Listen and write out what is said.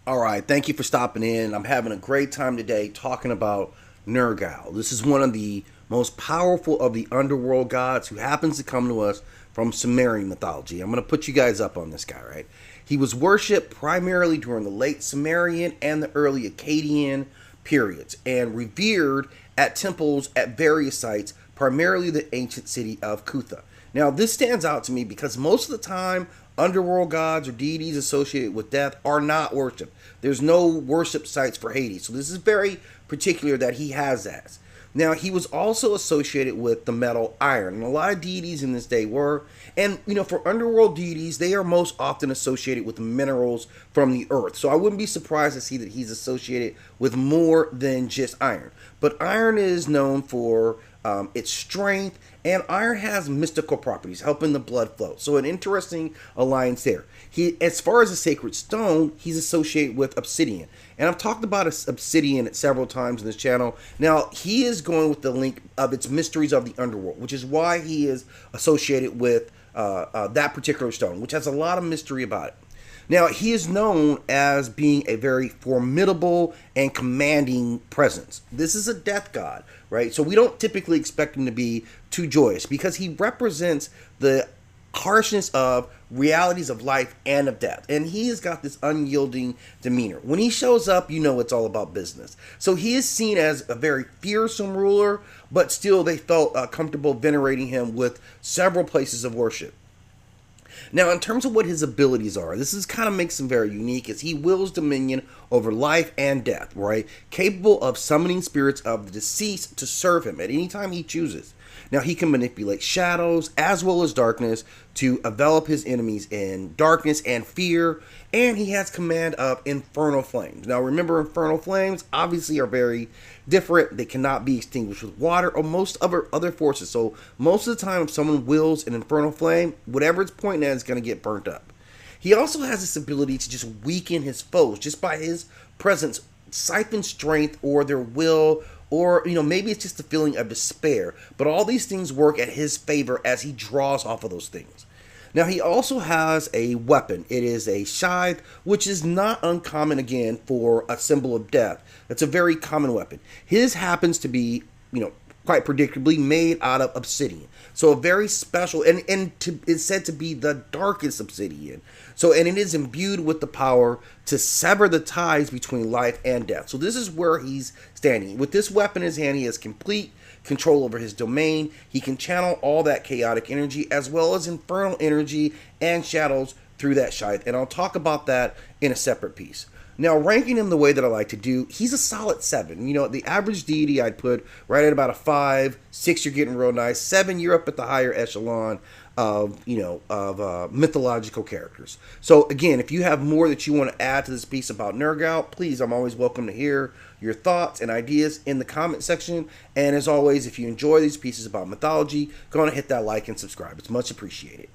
All right, thank you for stopping in. I'm having a great time today talking about Nergal. This is one of the most powerful of the underworld gods who happens to come to us from Sumerian mythology. I'm going to put you guys up on this guy, right? He was worshipped primarily during the late Sumerian and the early Akkadian periods and revered at temples at various sites, primarily the ancient city of Kutha. Now, this stands out to me because most of the time, underworld gods or deities associated with death are not worshipped. There's no worship sites for Hades. So this is very particular that he has that. Now, he was also associated with the metal iron, and a lot of deities in this day were. And, for underworld deities, they are most often associated with minerals from the earth. So I wouldn't be surprised to see that he's associated with more than just iron. But iron is known for its strength, and iron has mystical properties, helping the blood flow. So an interesting alliance there. As far as a sacred stone, he's associated with obsidian. And I've talked about obsidian several times in this channel. Now, he is going with the link of its mysteries of the underworld, which is why he is associated with that particular stone, which has a lot of mystery about it. Now, he is known as being a very formidable and commanding presence. This is a death god, right? So we don't typically expect him to be too joyous because he represents the harshness of realities of life and of death. And he has got this unyielding demeanor. When he shows up, it's all about business. So he is seen as a very fearsome ruler, but still they felt comfortable venerating him with several places of worship. Now, in terms of what his abilities are, this is kind of makes him very unique, as he wields dominion over life and death, right? Capable of summoning spirits of the deceased to serve him at any time he chooses. Now, he can manipulate shadows as well as darkness to envelop his enemies in darkness and fear, and he has command of infernal flames. Now, remember, infernal flames obviously are very different. They cannot be extinguished with water or most other forces. So most of the time, if someone wields an infernal flame, whatever it's pointing at is going to get burnt up. He also has this ability to just weaken his foes just by his presence, siphon strength or their will, or maybe it's just a feeling of despair. But all these things work at his favor as he draws off of those things. Now, he also has a weapon. It is a scythe, which is not uncommon, again, for a symbol of death. It's a very common weapon. His happens to be, quite predictably made out of obsidian. So a very special, and it's said to be the darkest obsidian. So, and it is imbued with the power to sever the ties between life and death. So this is where he's standing. With this weapon in his hand, he has complete control over his domain. He can channel all that chaotic energy as well as infernal energy and shadows through that scythe. And I'll talk about that in a separate piece. Now, ranking him the way that I like to do, he's a solid 7. The average deity I'd put right at about a 5. 6, you're getting real nice. 7, you're up at the higher echelon of, mythological characters. So, again, if you have more that you want to add to this piece about Nergal, please, I'm always welcome to hear your thoughts and ideas in the comment section. And as always, if you enjoy these pieces about mythology, go on and hit that like and subscribe. It's much appreciated.